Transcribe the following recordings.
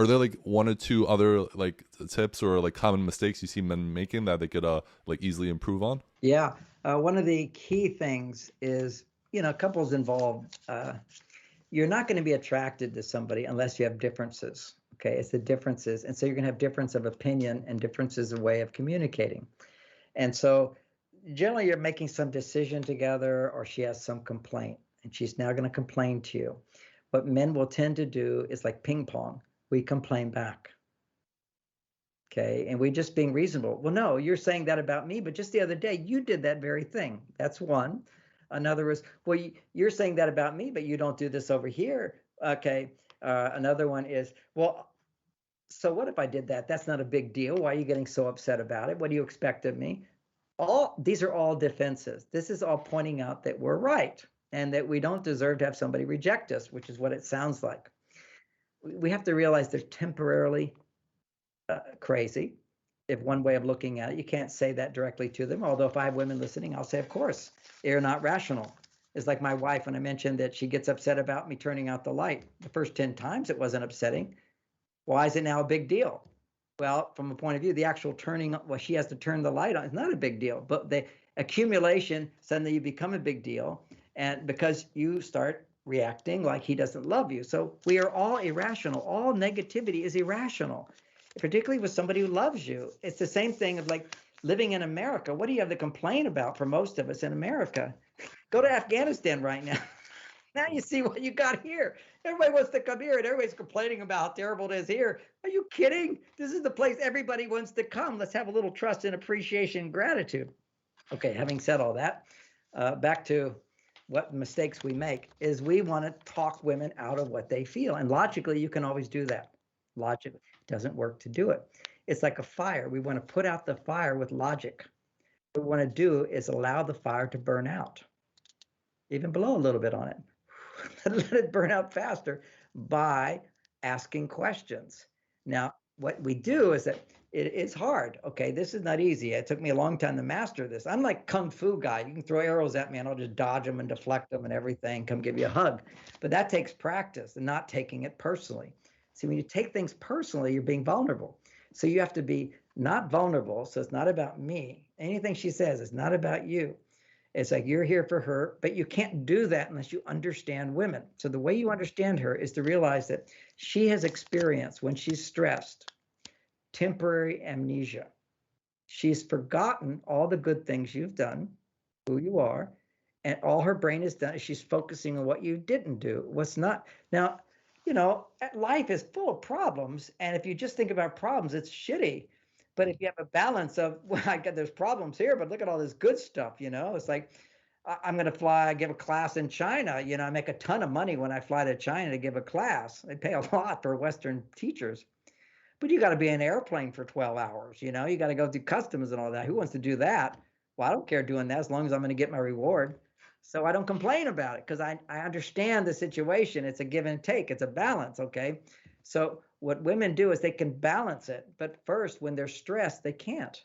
Are there like one or two other like tips or like common mistakes you see men making that they could like easily improve on? Yeah. One of the key things is, couples involved, you're not going to be attracted to somebody unless you have differences. Okay. It's the differences. And so you're going to have difference of opinion and differences of way of communicating. And so generally you're making some decision together, or she has some complaint and she's now going to complain to you. What men will tend to do is like ping pong. We complain back. Okay. And we just being reasonable. Well, no, you're saying that about me, but just the other day you did that very thing. That's one. Another is, well, you're saying that about me, but you don't do this over here. Okay. Another one is, well, so what if I did that? That's not a big deal. Why are you getting so upset about it? What do you expect of me? All these are all defenses. This is all pointing out that we're right and that we don't deserve to have somebody reject us, which is what it sounds like. We have to realize they're temporarily crazy. If one way of looking at it, you can't say that directly to them. Although if I have women listening, I'll say, of course, they're not rational. It's like my wife when I mentioned that she gets upset about me turning out the light. The first 10 times it wasn't upsetting. Why is it now a big deal? Well, from a point of view, the actual turning, well, she has to turn the light on. It's not a big deal, but the accumulation, suddenly you become a big deal. And because you start reacting like he doesn't love you. So we are all irrational. All negativity is irrational, particularly with somebody who loves you. It's the same thing of like living in America. What do you have to complain about for most of us in America? Go to Afghanistan right now. Now you see what you got here. Everybody wants to come here and everybody's complaining about how terrible it is here. Are you kidding? This is the place everybody wants to come. Let's have a little trust and appreciation and gratitude. Okay, having said all that, back to what mistakes we make is we want to talk women out of what they feel. And logically, you can always do that. Logically, it doesn't work to do it. It's like a fire. We want to put out the fire with logic. What we want to do is allow the fire to burn out, even blow a little bit on it. Let it burn out faster by asking questions. Now, what we do is that it is hard. Okay, this is not easy. It took me a long time to master this. I'm like kung fu guy. You can throw arrows at me and I'll just dodge them and deflect them and everything, come give you a hug. But that takes practice and not taking it personally. See, when you take things personally, you're being vulnerable. So you have to be not vulnerable. So it's not about me. Anything she says is not about you. It's like you're here for her, but you can't do that unless you understand women. So the way you understand her is to realize that she has experienced, when she's stressed, temporary amnesia. She's forgotten all the good things you've done, who you are, and all her brain has done is she's focusing on what you didn't do, what's not. Now, life is full of problems, and if you just think about problems, it's shitty. But if you have a balance of, well, I got there's problems here, but look at all this good stuff, it's like I'm going to fly, give a class in China. I make a ton of money when I fly to China to give a class. They pay a lot for Western teachers, but you got to be in an airplane for 12 hours. You got to go through customs and all that. Who wants to do that? Well, I don't care doing that as long as I'm going to get my reward. So I don't complain about it because I understand the situation. It's a give and take. It's a balance. Okay. So what women do is they can balance it. But first, when they're stressed, they can't.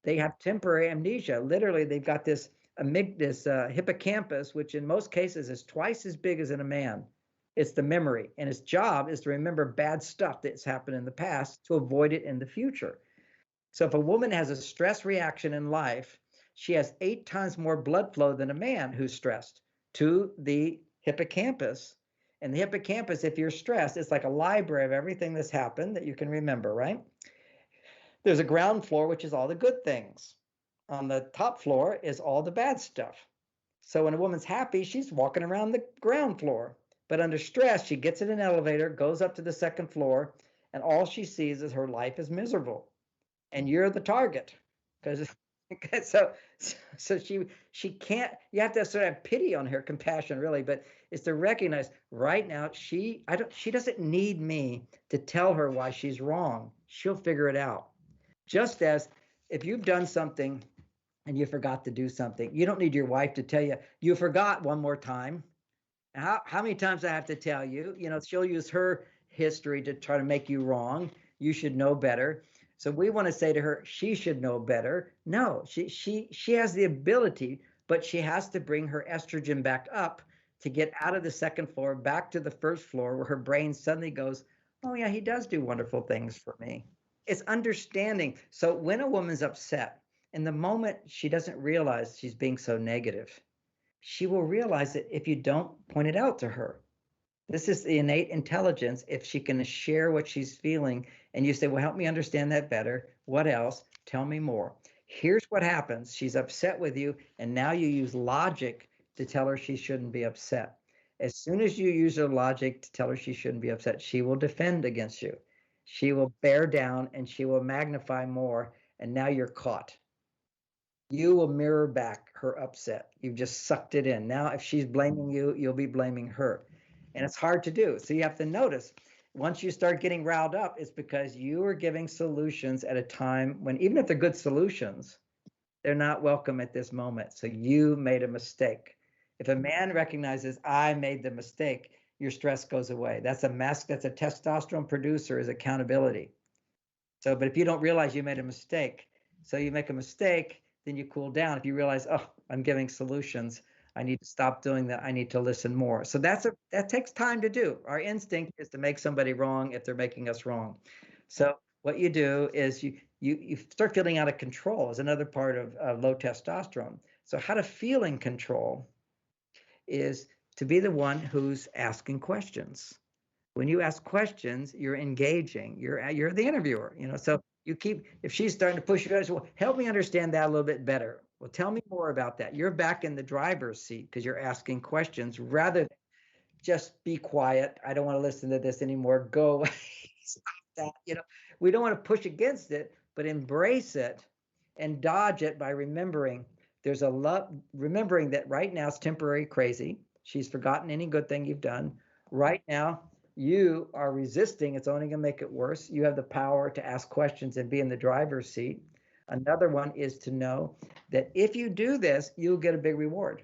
They have temporary amnesia. Literally, they've got this hippocampus, which in most cases is twice as big as in a man. It's the memory, and its job is to remember bad stuff that's happened in the past to avoid it in the future. So if a woman has a stress reaction in life, she has 8 times more blood flow than a man who's stressed to the hippocampus. And the hippocampus, if you're stressed, it's like a library of everything that's happened that you can remember, right? There's a ground floor, which is all the good things. On the top floor is all the bad stuff. So when a woman's happy, she's walking around the ground floor. But under stress, she gets in an elevator, goes up to the second floor, and all she sees is her life is miserable. And you're the target. Because so so she can't, you have to sort of have pity on her, compassion really, but it's to recognize right now she doesn't need me to tell her why she's wrong. She'll figure it out. Just as if you've done something and you forgot to do something, you don't need your wife to tell you you forgot one more time. How many times I have to tell you? She'll use her history to try to make you wrong. You should know better. So we want to say to her, she should know better. No, she has the ability, but she has to bring her estrogen back up to get out of the second floor, back to the first floor, where her brain suddenly goes, Oh, yeah, he does do wonderful things for me. It's understanding. So when a woman's upset, in the moment she doesn't realize she's being so negative, she will realize it if you don't point it out to her. This is the innate intelligence. If she can share what she's feeling and you say, well, help me understand that better. What else? Tell me more. Here's what happens. She's upset with you. And now you use logic to tell her she shouldn't be upset. As soon as you use her logic to tell her she shouldn't be upset, she will defend against you. She will bear down and she will magnify more. And now you're caught. You will mirror back her upset. You've just sucked it in. Now, if she's blaming you, you'll be blaming her. And it's hard to do. So you have to notice once you start getting riled up, it's because you are giving solutions at a time when, even if they're good solutions, they're not welcome at this moment. So you made a mistake. If a man recognizes, I made the mistake, your stress goes away. That's a testosterone producer, is accountability. So, but if you don't realize you made a mistake, so you make a mistake, then you cool down. If you realize, oh, I'm giving solutions, I need to stop doing that. I need to listen more. So that takes time to do. Our instinct is to make somebody wrong if they're making us wrong. So what you do is you start feeling out of control is another part of low testosterone. So how to feel in control is to be the one who's asking questions. When you ask questions, you're engaging. You're the interviewer. So you keep, if she's starting to push you, well, help me understand that a little bit better. Well, tell me more about that. You're back in the driver's seat because you're asking questions rather than just be quiet. I don't want to listen to this anymore. Go away. Stop that. We don't want to push against it, but embrace it and dodge it by remembering remembering that right now it's temporary crazy. She's forgotten any good thing you've done. Right now, you are resisting. It's only going to make it worse. You have the power to ask questions and be in the driver's seat. Another one is to know that if you do this, you'll get a big reward.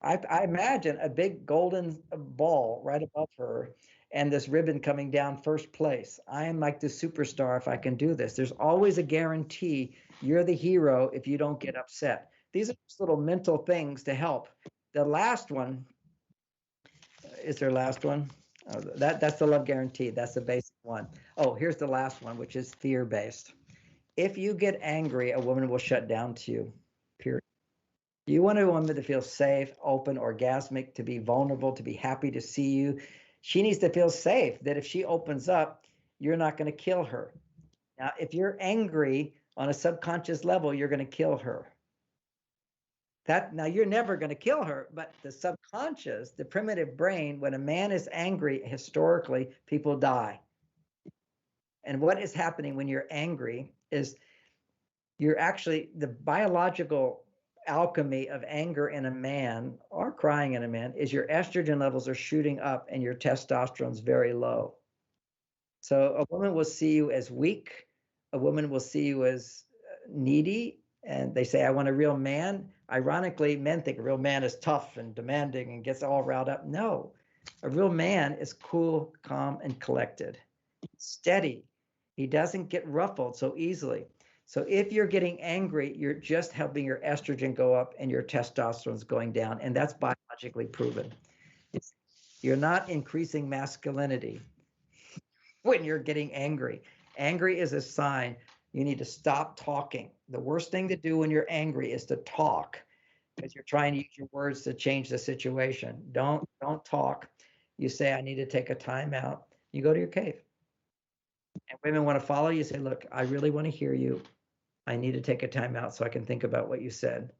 I imagine a big golden ball right above her and this ribbon coming down first place. I am like the superstar if I can do this. There's always a guarantee you're the hero if you don't get upset. These are just little mental things to help. The last one, is there last one? Oh, that's the love guarantee. That's the basic one. Oh, here's the last one, which is fear-based. If you get angry, a woman will shut down to you, period. You want a woman to feel safe, open, orgasmic, to be vulnerable, to be happy to see you. She needs to feel safe that if she opens up, you're not going to kill her. Now, if you're angry on a subconscious level, you're going to kill her. Now you're never going to kill her, but the subconscious, the primitive brain, when a man is angry, historically, people die. And what is happening when you're angry is you're actually, the biological alchemy of anger in a man or crying in a man is your estrogen levels are shooting up and your testosterone's very low. So a woman will see you as weak. A woman will see you as needy. And they say, I want a real man. Ironically, men think a real man is tough and demanding and gets all riled up. No, a real man is cool, calm, and collected, steady. He doesn't get ruffled so easily. So if you're getting angry, you're just helping your estrogen go up and your testosterone's going down. And that's biologically proven. You're not increasing masculinity when you're getting angry. Angry is a sign you need to stop talking. The worst thing to do when you're angry is to talk because you're trying to use your words to change the situation. Don't talk. You say, I need to take a time out. You go to your cave. And women want to follow you. Say, look, I really want to hear you. I need to take a time out so I can think about what you said.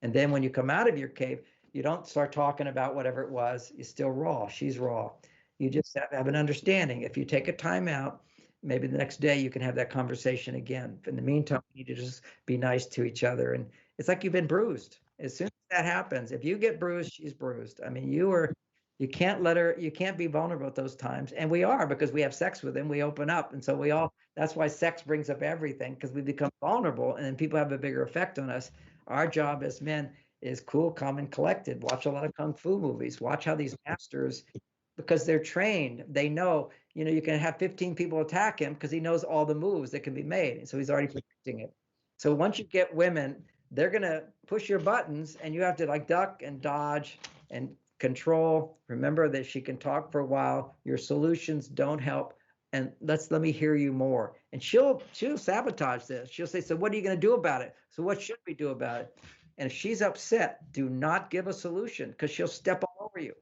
And then when you come out of your cave, you don't start talking about whatever it was. You're still raw. She's raw. You just have an understanding. If you take a time out, maybe the next day you can have that conversation again. In the meantime, you need to just be nice to each other. And it's like you've been bruised. As soon as that happens, if you get bruised, she's bruised. I mean, you can't be vulnerable at those times. And we are, because we have sex with them, we open up. And so that's why sex brings up everything, because we become vulnerable and then people have a bigger effect on us. Our job as men is cool, calm, and collected. Watch a lot of Kung Fu movies. Watch how these masters, because they're trained, they know, you can have 15 people attack him because he knows all the moves that can be made. And so he's already predicting it. So once you get women, they're going to push your buttons and you have to like duck and dodge and control. Remember that she can talk for a while. Your solutions don't help. and let me hear you more. And she'll sabotage this. She'll say, so what are you going to do about it? So what should we do about it? And if she's upset, do not give a solution, because she'll step all over you.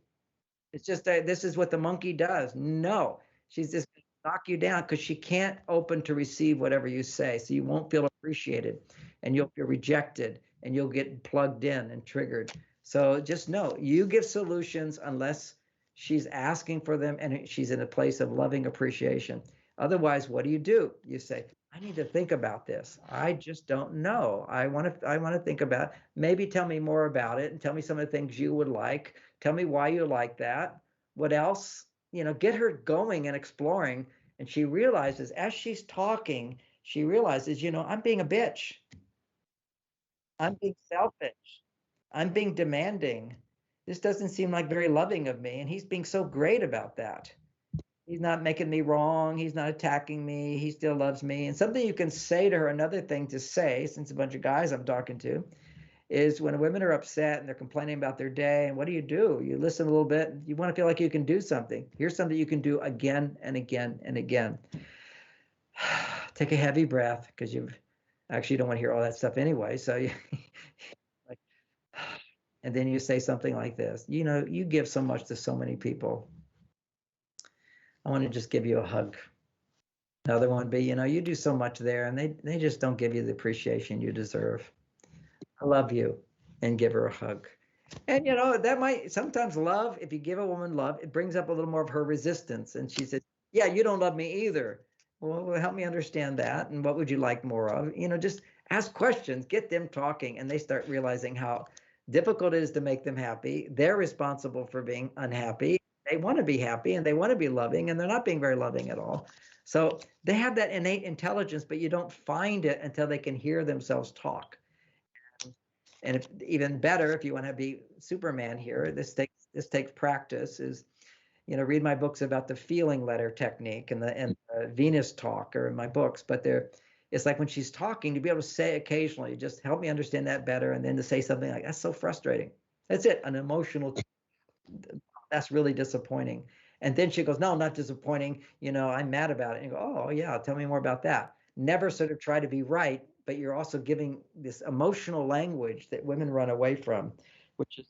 It's just that this is what the monkey does. No, she's just going to knock you down because she can't open to receive whatever you say. So you won't feel appreciated, and you'll feel rejected, and you'll get plugged in and triggered. So just know, you give solutions unless she's asking for them and she's in a place of loving appreciation. Otherwise, what do? You say, I need to think about this. I just don't know. I want to think about it. Maybe tell me more about it and tell me some of the things you would like. Tell me why you like that. What else? Get her going and exploring. And she realizes, as she's talking, she realizes, I'm being a bitch. I'm being selfish. I'm being demanding. This doesn't seem like very loving of me. And he's being so great about that. He's not making me wrong. He's not attacking me. He still loves me. And something you can say to her, another thing to say, since a bunch of guys I'm talking to, is when women are upset and they're complaining about their day, and what do? You listen a little bit. You want to feel like you can do something. Here's something you can do again and again and again. Take a heavy breath, because you actually don't want to hear all that stuff anyway. So you, like, and then you say something like this. You give so much to so many people. I want to just give you a hug. Another one be, you do so much there, and they just don't give you the appreciation you deserve. I love you, and give her a hug. And that might sometimes love, if you give a woman love, it brings up a little more of her resistance. And she says, yeah, you don't love me either. Well, help me understand that. And what would you like more of? Just ask questions, get them talking, and they start realizing how difficult it is to make them happy. They're responsible for being unhappy. They want to be happy and they want to be loving, and they're not being very loving at all. So they have that innate intelligence, but you don't find it until they can hear themselves talk. And even better, if you want to be Superman here, this takes practice. Is read my books about the feeling letter technique and the Venus talk, or in my books. But it's like when she's talking, to be able to say occasionally, just help me understand that better, and then to say something like, that's so frustrating. That's it, an emotional. That's really disappointing. And then she goes, no, not disappointing. I'm mad about it. And you go, oh yeah, tell me more about that. Never sort of try to be right, but you're also giving this emotional language that women run away from, which is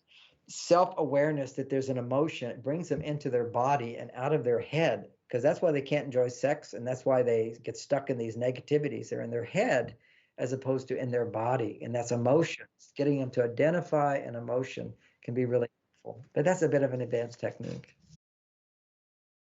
self-awareness that there's an emotion. It brings them into their body and out of their head, because that's why they can't enjoy sex, and that's why they get stuck in these negativities. They're in their head as opposed to in their body, and that's emotions. Getting them to identify an emotion can be really helpful. But that's a bit of an advanced technique.